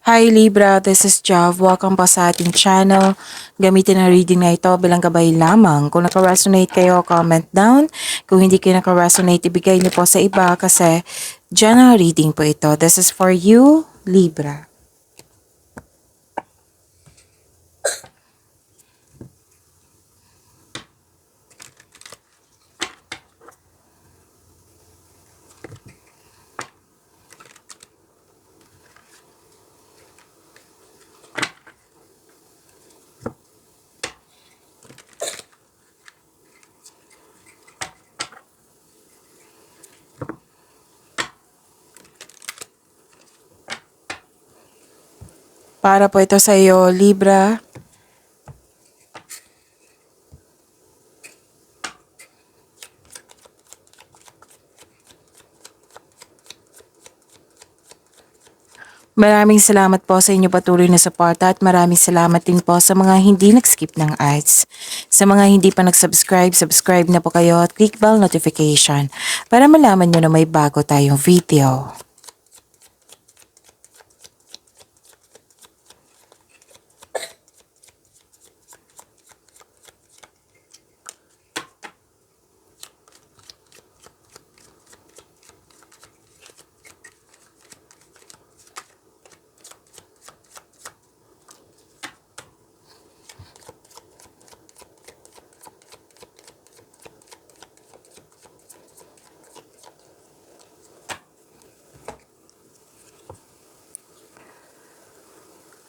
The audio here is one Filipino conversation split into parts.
Hi Libra, this is Jav. Welcome pa sa ating channel. Gamitin ang reading na ito bilang gabay lamang. Kung naka-resonate kayo, comment down. Kung hindi kayo naka-resonate, ibigay niyo po sa iba kasi general reading po ito. This is for you, Libra. Para po ito sa iyo, Libra. Maraming salamat po sa inyo patuloy na suporta at maraming salamat din po sa mga hindi nag-skip ng ads. Sa mga hindi pa nag-subscribe, subscribe na po kayo at click bell notification para malaman nyo na may bago tayong video.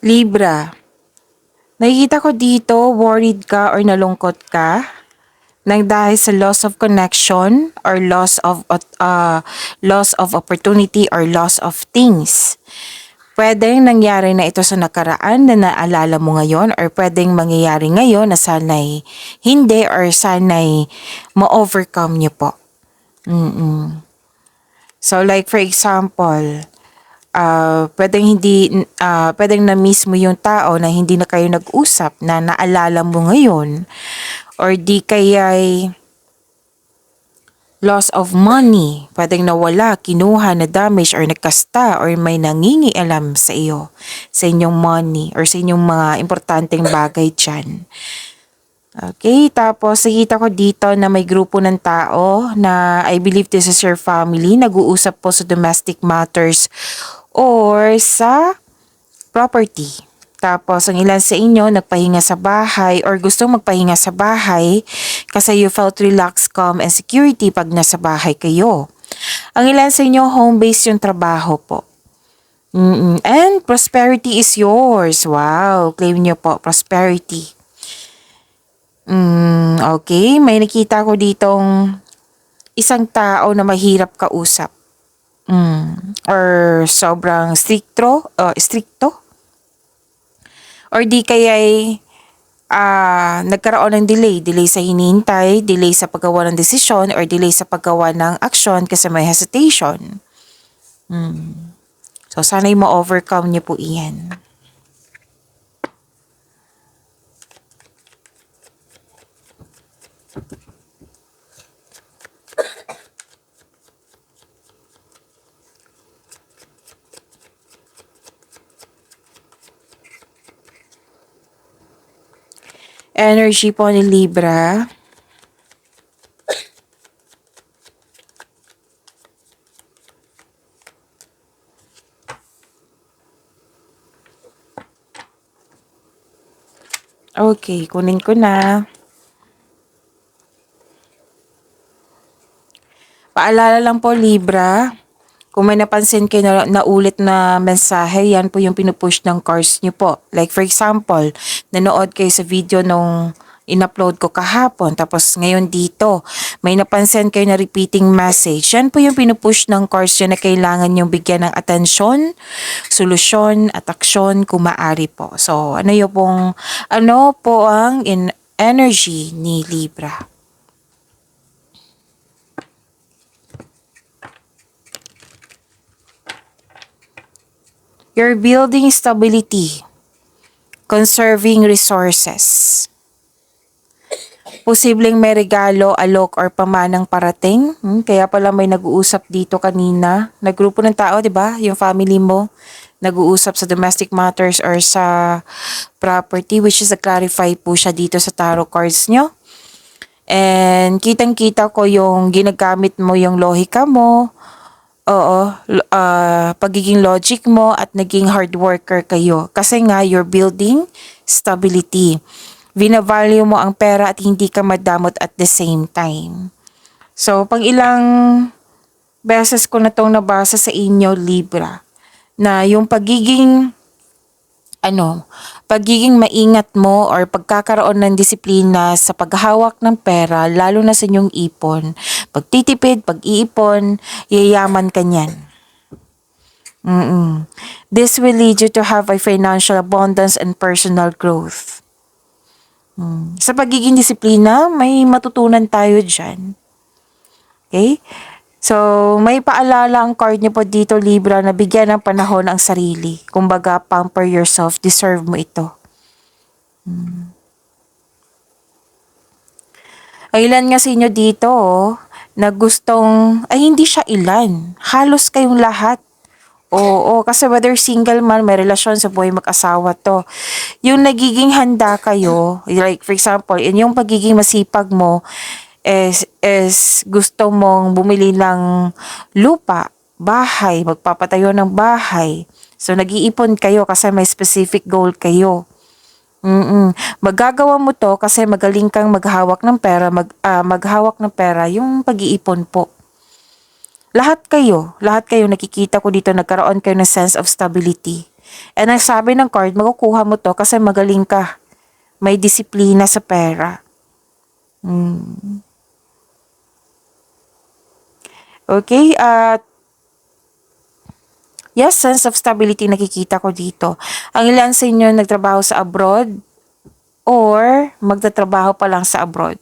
Libra, nakikita ko dito worried ka or nalungkot ka nang dahil sa loss of connection or loss of opportunity or loss of things. Pwedeng nangyari na ito sa nakaraan na naalala mo ngayon or pwedeng mangyayari ngayon na sana'y hindi or sana'y ma-overcome niyo po. So like for example, pwedeng na-miss mo yung tao na hindi na kayo nag-usap na naalala mo ngayon or di kaya'y loss of money, pwedeng nawala, kinuha, na-damage or nagkasta or may nangingialam sa iyo, sa inyong money or sa inyong mga importanteng bagay dyan. Okay, tapos nakita ko dito na may grupo ng tao na I believe this is your family, nag-uusap po sa domestic matters or sa property. Tapos ang ilan sa inyo nagpahinga sa bahay or gustong magpahinga sa bahay kasi you felt relaxed, calm, and security pag nasa bahay kayo. Ang ilan sa inyo home base yung trabaho po. And prosperity is yours. Wow, claim nyo po, prosperity. Okay, may nakita ko ditong isang tao na mahirap kausap. Or sobrang stricto. Or di kaya'y nagkaroon ng delay sa hinihintay, delay sa paggawa ng desisyon, or delay sa paggawa ng aksyon kasi may hesitation. So sana'y ma-overcome niyo po iyan. Energy po ni Libra. Okay, kunin ko na. Paalala lang po Libra, kung may napansin kayo na ulit na mensahe, yan po yung pinupush ng cards nyo po. Like for example, nanood kayo sa video nung in-upload ko kahapon, tapos ngayon dito, may napansin kayo na repeating message. Yan po yung pinupush ng cards nyo na kailangan yung bigyan ng atensyon, solusyon at aksyon kung maaari po. So, ano po ang energy ni Libra? You're building stability, conserving resources. Posibleng may regalo, alok, or pamanang parating. Kaya pala may nag-uusap dito kanina. Nagrupo ng tao, di ba? Yung family mo. nag-uusap sa domestic matters or sa property, which is clarify po siya dito sa tarot cards nyo. And kitang-kita ko yung ginagamit mo yung lohika mo, oo, pagiging logic mo at naging hard worker kayo. Kasi nga, you're building stability. Vina-value mo ang pera at hindi ka madamot at the same time. So, pang ilang beses ko na itong nabasa sa inyo, Libra, na yung pagiging maingat mo or pagkakaroon ng disiplina sa paghawak ng pera, lalo na sa inyong ipon. Pagtitipid, pag-iipon, yayaman ka niyan. This will lead you to have a financial abundance and personal growth. Sa pagiging disiplina, may matutunan tayo dyan. Okay? So, may paalala ang card niyo po dito, Libra, na bigyan ng panahon ang sarili. Kumbaga, pamper yourself. Deserve mo ito. Ang ilan nga sa inyo dito, na gustong, ay hindi siya ilan. Halos kayong lahat. Oo, kasi whether single man, may relasyon sa buhay mag-asawa to. Yung nagiging handa kayo, like for example, yung pagiging masipag mo, is gusto mong bumili ng lupa, bahay, magpapatayo ng bahay. So, nag-iipon kayo kasi may specific goal kayo. Magagawa mo to kasi magaling kang maghawak ng pera, maghawak ng pera, yung pag-iipon po. Lahat kayo nakikita ko dito, nagkaroon kayo ng sense of stability. And ang sabi ng card, makukuha mo to kasi magaling ka. May disiplina sa pera. Okay, yes, sense of stability nakikita ko dito. Ang ilan sa inyo nagtrabaho sa abroad or magtatrabaho pa lang sa abroad.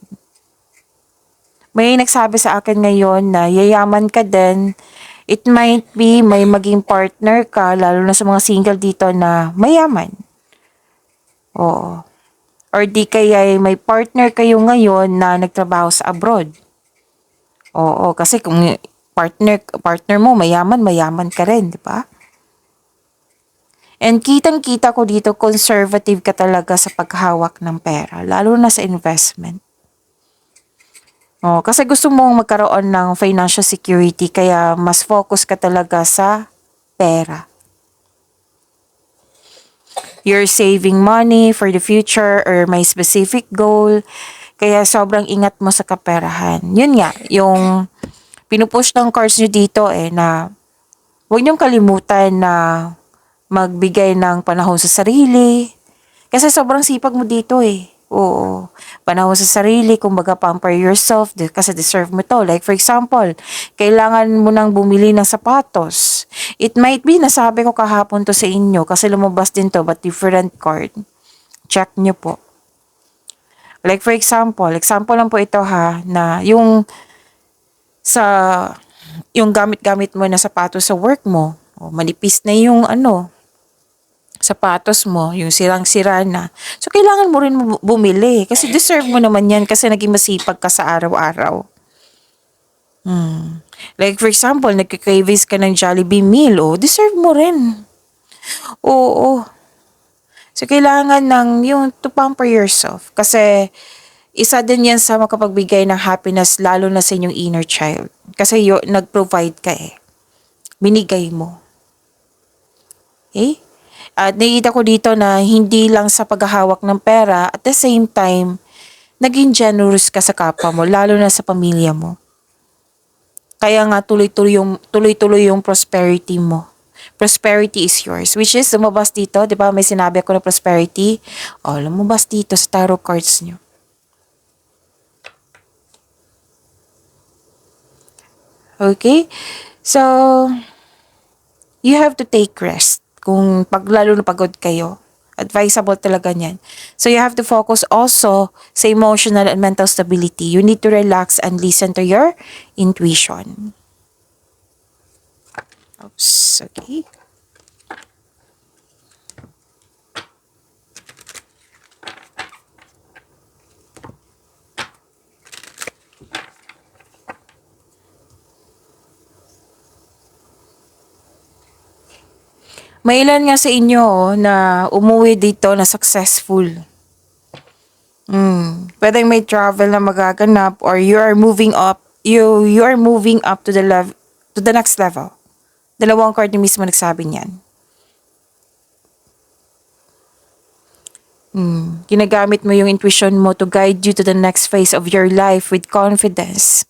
May nagsabi sa akin ngayon na yayaman ka din. It might be may maging partner ka, lalo na sa mga single dito na mayaman. Oo. Or di kaya may partner kayo ngayon na nagtrabaho sa abroad. Oo, kasi kung partner mo mayaman ka rin, di ba? And kitang-kita ko dito, conservative ka talaga sa paghawak ng pera, lalo na sa investment. Kasi gusto mong magkaroon ng financial security, kaya mas focus ka talaga sa pera. You're saving money for the future or may specific goal, kaya sobrang ingat mo sa kaperahan. Yun nga, yung pinupush ng cards nyo dito na huwag niyong kalimutan na magbigay ng panahon sa sarili. Kasi sobrang sipag mo dito Oo. Panahon sa sarili, kumbaga pamper yourself kasi deserve mo to. Like for example, kailangan mo nang bumili ng sapatos. It might be, nasabi ko kahapon to sa inyo kasi lumabas din to but different card. Check nyo po. Like for example lang po ito na yung gamit-gamit mo na sapatos sa work mo. Manipis na yung sapatos mo, yung sirang-sira na. So, kailangan mo rin bumili. Kasi deserve mo naman yan kasi naging masipag ka sa araw-araw. Like for example, nagka-cravings ka ng Jollibee meal. Deserve mo rin. Oo. So, kailangan yung to pamper yourself. Kasi, isa din yan sa makapagbigay ng happiness lalo na sa inyong inner child. Kasi nag-provide ka Binigay mo. Okay? At nakikita ko dito na hindi lang sa paghahawak ng pera, at the same time, naging generous ka sa kapwa mo, lalo na sa pamilya mo. Kaya nga tuloy-tuloy yung prosperity mo. Prosperity is yours. Which is, lumabas dito, di ba may sinabi ako na prosperity? Lumabas dito sa tarot cards nyo. Okay? So, you have to take rest. Kung lalo na pagod kayo, advisable talaga niyan. So you have to focus also sa emotional and mental stability. You need to relax and listen to your intuition. Oops, okay. May ilan nga sa inyo na umuwi dito na successful. Pwedeng may travel na magaganap or you are moving up, you are moving up to the next level. Dalawang card ni mismo nagsabi niyan. Ginagamit mo yung intuition mo to guide you to the next phase of your life with confidence.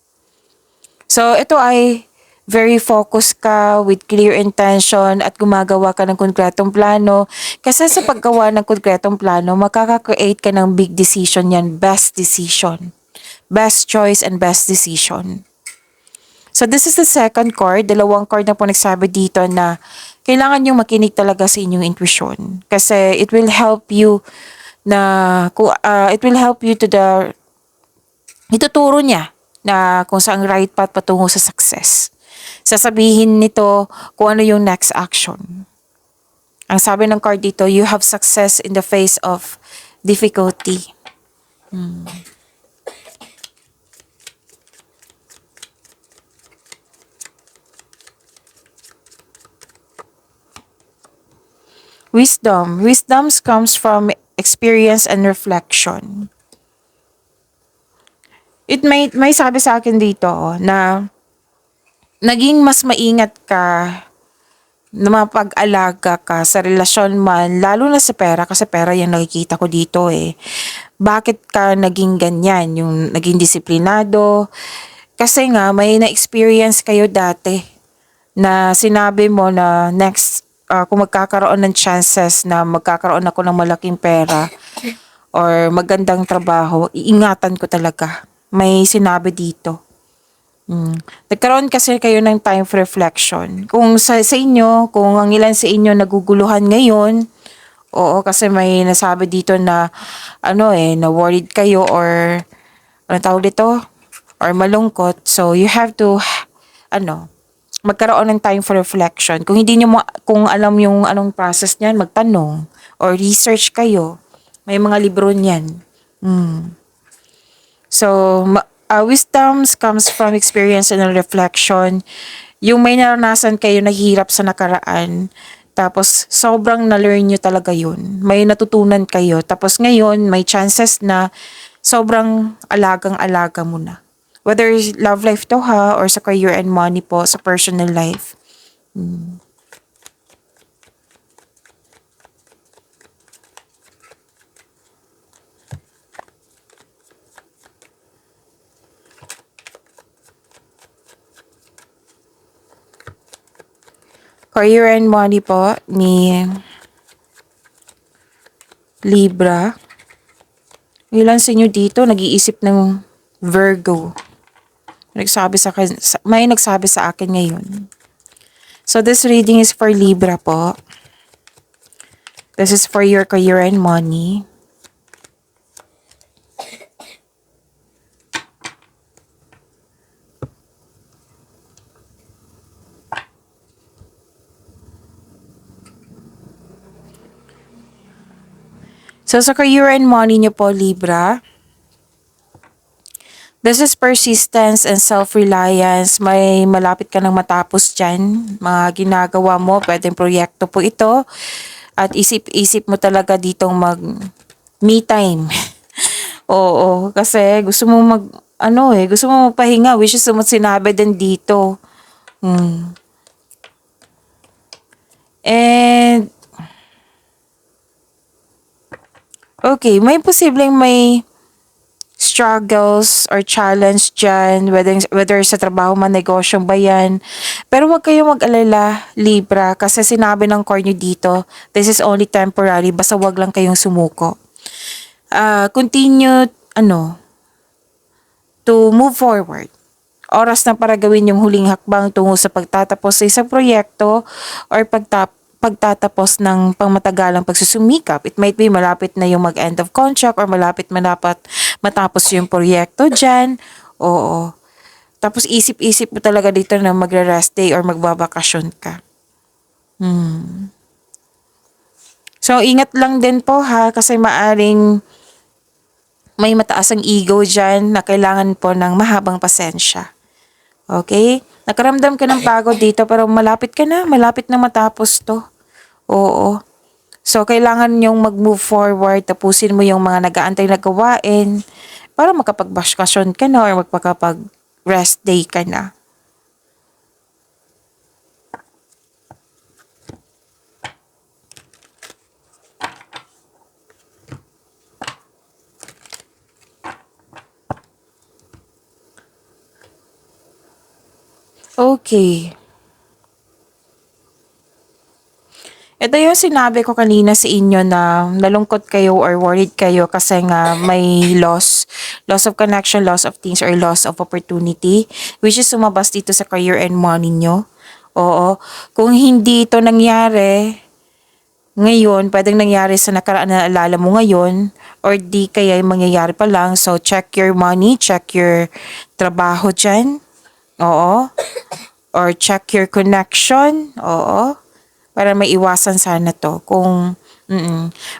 So, ito ay very focused ka with clear intention at gumagawa ka ng konkretong plano. Kasi sa paggawa ng konkretong plano, makaka-create ka ng big decision yan, best decision. Best choice and best decision. So this is the second card. Dalawang card na po nagsabi dito na kailangan yung makinig talaga sa inyong intuition. Kasi it will help you it will help you to ituturo niya na kung saan right path patungo sa success. Sasabihin nito kung ano yung next action. Ang sabi ng card dito, you have success in the face of difficulty. Wisdom. Wisdom comes from experience and reflection. May sabi sa akin dito na naging mas maingat ka na mapag-alaga ka sa relasyon man, lalo na sa pera, kasi pera yung nakikita ko dito eh. Bakit ka naging ganyan? Yung naging disiplinado? Kasi nga, may na-experience kayo dati na sinabi mo na next, kung magkakaroon ng chances na magkakaroon ako ng malaking pera or magandang trabaho, iingatan ko talaga. May sinabi dito. Nagkaroon kasi kayo ng time for reflection. Kung sa inyo, kung ang ilan sa inyo naguguluhan ngayon, oo, kasi may nasabi dito na na worried kayo or ano tawag dito? Or malungkot. So you have to magkaroon ng time for reflection. Kung hindi nyo kung alam yung anong process niyan, magtanong or research kayo. May mga libro niyan. So, wisdom comes from experience and reflection. Yung may naranasan kayo na hirap sa nakaraan, tapos sobrang na-learn nyo talaga yun. May natutunan kayo. Tapos ngayon, may chances na sobrang alagang-alaga mo na. Whether love life to or sa career and money po, sa personal life. Career and money po ni Libra. Ilan sa inyo dito nag-iisip ng Virgo. May nagsabi sa akin ngayon. So this reading is for Libra po. This is for your career and money. So sa career and money niyo po, Libra, this is persistence and self-reliance. May malapit ka nang matapos dyan. Mga ginagawa mo, pwedeng proyekto po ito. At isip-isip mo talaga ditong me time. Oo, kasi gusto mo gusto mo magpahinga, which is sinabi din dito. And, okay, may posibleng may struggles or challenge dyan, whether sa trabaho man, negosyo ba yan. Pero wag kayo mag-alala, Libra, kasi sinabi ng core nyo dito, this is only temporary, basta wag lang kayong sumuko. Continue, to move forward. Oras na para gawin yung huling hakbang tungo sa pagtatapos sa isang proyekto or pagtatapos ng pangmatagalang pagsusumikap. It might be malapit na yung mag-end of contract or malapit matapos yung proyekto dyan. Oo. Tapos isip-isip mo talaga dito na magre-rest day or magbabakasyon ka. So, ingat lang din po kasi maaring may mataas ang ego dyan na kailangan po ng mahabang pasensya. Okay? Nakaramdam ka ng pagod dito pero malapit na matapos to. Oo. So, kailangan yung mag-move forward, tapusin mo yung mga nag-aantay na gawain para makapagbakasyon ka na or magpakapag-rest day ka na. Okay. Ito yung sinabi ko kanina sa inyo na nalungkot kayo or worried kayo kasi nga may loss of connection, loss of things, or loss of opportunity, which is sumabas dito sa career and money nyo. Oo. Kung hindi ito nangyari ngayon, pwedeng nangyari sa nakaraan na naalala mo ngayon, or di kaya yung mangyayari pa lang. So, check your money, check your trabaho dyan. Oo. Or check your connection. Oo. Para maiwasan sana to.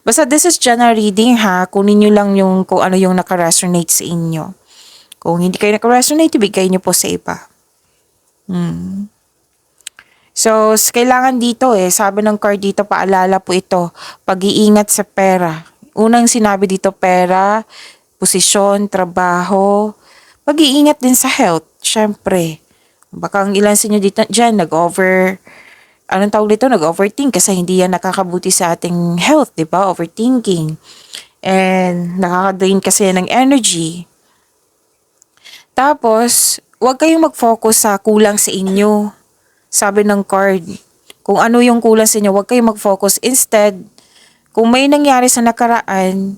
Basta this is general reading ha. Kunin nyo lang yung kung ano yung nakaresonate sa inyo. Kung hindi kayo nakaresonate, ibigay nyo po sa iba. So, kailangan dito sabi ng card dito, paalala po ito, pag-iingat sa pera. Unang sinabi dito, pera, posisyon, trabaho, pag-iingat din sa health, syempre. Baka ang ilan sa inyo dito, dyan, anong tawag dito, nag-overthink kasi hindi yan nakakabuti sa ating health, di ba? Overthinking. And nakaka-drain kasi yan ng energy. Tapos, huwag kayong mag-focus sa kulang sa inyo. Sabi ng card, kung ano yung kulang sa inyo, huwag kayong mag-focus. Instead, kung may nangyari sa nakaraan,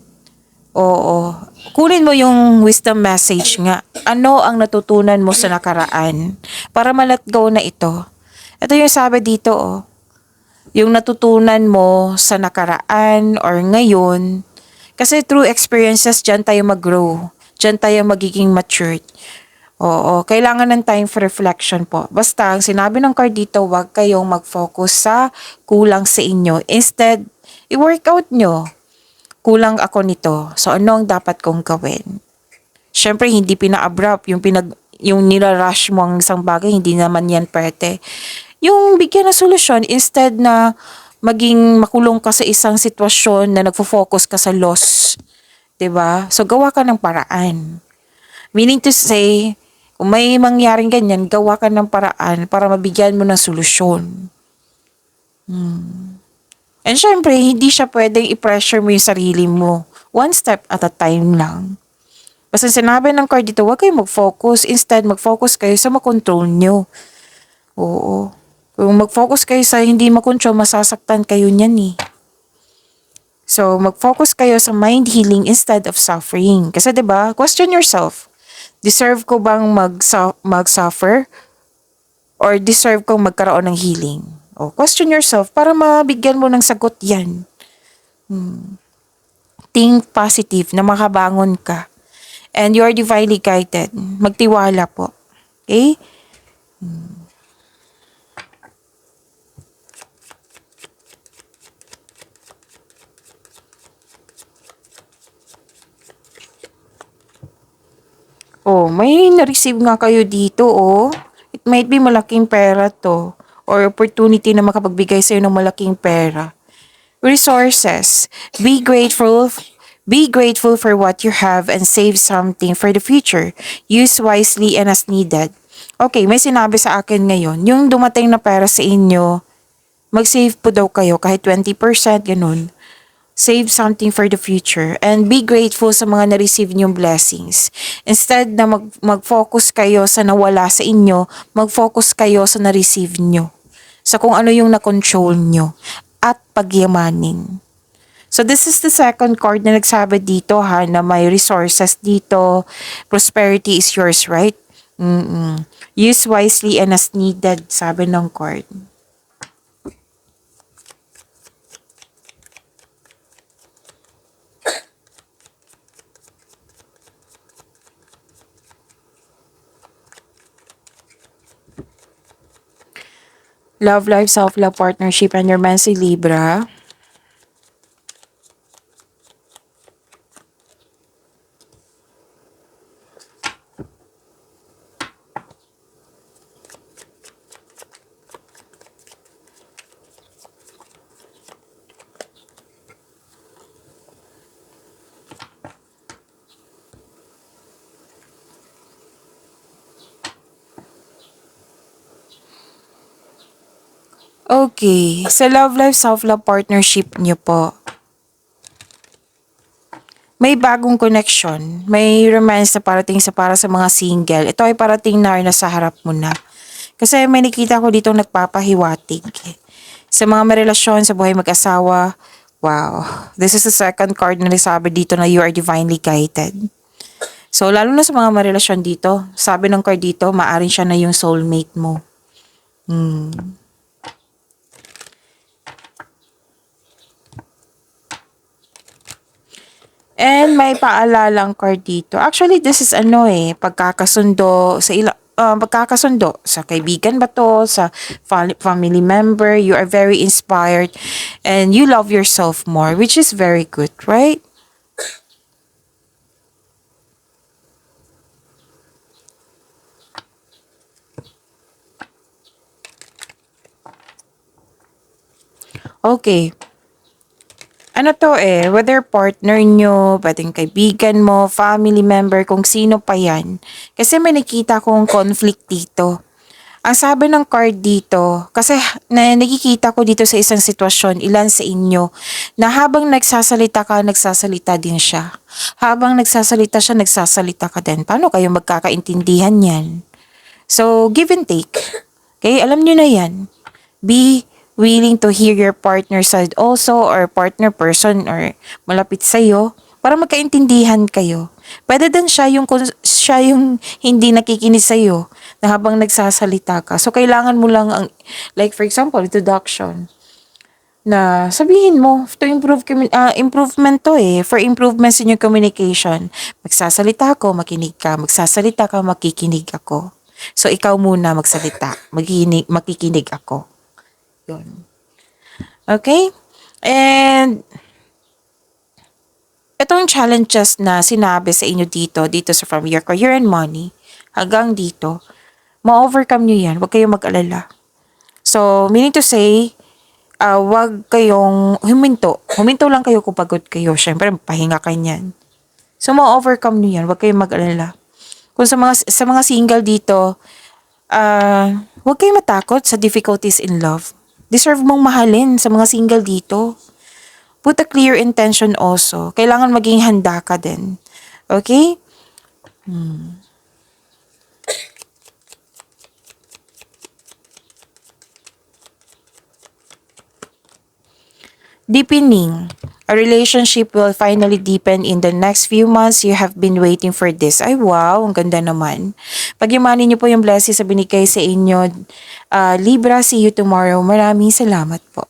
oo, kunin mo yung wisdom message nga. Ano ang natutunan mo sa nakaraan para ma-let go na ito? Ito yung sabi dito, yung natutunan mo sa nakaraan or ngayon. Kasi through experiences, dyan tayo mag-grow. Dyan tayo magiging matured. Oo, kailangan ng time for reflection po. Basta, ang sinabi ng card dito, huwag kayong mag-focus sa kulang sa inyo. Instead, i-workout nyo. Kulang ako nito. So, ano ang dapat kong gawin? Siyempre, hindi pina-abrupt. Yung nirarush mo ang isang bagay, hindi naman yan pwede. Yung bigyan ng solusyon, instead na maging makulong ka sa isang sitwasyon na nagfo-focus ka sa loss. 'Di ba? So, gawa ka ng paraan. Meaning to say, kung may mangyaring ganyan, gawa ka ng paraan para mabigyan mo ng solusyon. And syempre, hindi siya pwedeng i-pressure mo yung sarili mo. One step at a time lang. Basta sinabi ng card dito, huwag kayong mag-focus. Instead, mag-focus kayo sa makontrol nyo. Oo. Kung mag-focus kayo sa hindi makontrol, masasaktan kayo niyan eh. So, mag-focus kayo sa mind healing instead of suffering. Kasi 'di ba? Question yourself. Deserve ko bang mag-suffer or deserve kong magkaroon ng healing? O, question yourself para mabigyan mo ng sagot 'yan. Think positive na makabangon ka. And you are divinely guided. Magtiwala po. Okay? Oh, may na-receive nga kayo dito, oh. It might be malaking pera to or opportunity na makapagbigay sa'yo ng malaking pera. Resources. Be grateful. Be grateful for what you have and save something for the future. Use wisely and as needed. Okay, may sinabi sa akin ngayon, yung dumating na pera sa inyo, mag-save po daw kayo kahit 20%, ganun. Save something for the future and be grateful sa mga na-receive niyong blessings. Instead na mag-focus kayo sa nawala sa inyo, mag-focus kayo sa na-receive nyo. Sa kung ano yung na-control nyo at pagyamanin. So this is the second card na nagsabi dito ha, na may resources dito. Prosperity is yours, right? Use wisely and as needed, sabi ng card. Love life, self-love, partnership, and your man si Libra. Okay, sa love life, self-love partnership niyo po, may bagong connection, may romance na parating sa para sa mga single. Ito ay parating na nasa harap mo na. Kasi may nakita ko dito nagpapahiwatig. Sa mga may relasyon, sa buhay mag-asawa, wow. This is the second card na nagsabi dito na you are divinely guided. So, lalo na sa mga may relasyon dito, sabi ng card dito, maaring siya na yung soulmate mo. And may paalalang card dito. Actually, this is pagkakasundo sa pagkakasundo sa kaibigan ba to, sa family member, you are very inspired and you love yourself more, which is very good, right? Okay. Ano to whether partner nyo, pwedeng kaibigan mo, family member, kung sino pa yan. Kasi may nakita kong conflict dito. Ang sabi ng card dito, kasi nakikita ko dito sa isang sitwasyon, ilan sa inyo, na habang nagsasalita ka, nagsasalita din siya. Habang nagsasalita siya, nagsasalita ka din. Paano kayo magkakaintindihan yan? So, give and take. Okay, alam nyo na yan. Be willing to hear your partner side also, or partner person or malapit sa'yo para magkaintindihan kayo. Pwede din siya yung hindi nakikinig sa'yo na habang nagsasalita ka. So, kailangan mo lang like for example, introduction na sabihin mo to improve improvement to for improvements in your communication. Magsasalita ako, makinig ka. Magsasalita ka, makikinig ako. So, ikaw muna magsalita. Makikinig ako. Yun. Okay? And itong challenges na sinabi sa inyo dito sa From Your Career and Money, hanggang dito, ma-overcome nyo yan. Huwag kayong mag-alala. So, meaning to say, huwag kayong huminto. Huminto lang kayo kung pagod kayo. Siyempre, pahinga kayo niyan. So, ma-overcome nyo yan. Huwag kayong mag-alala. Kung sa mga single dito, huwag kayong matakot sa difficulties in love. Deserve mong mahalin sa mga single dito. Put a clear intention also. Kailangan maging handa ka din. Okay? Deepening. A relationship will finally deepen in the next few months. You have been waiting for this. Ay wow, ang ganda naman. Pagyamanin niyo po yung blessings sa binigay sa inyo. Libra, see you tomorrow. Maraming salamat po.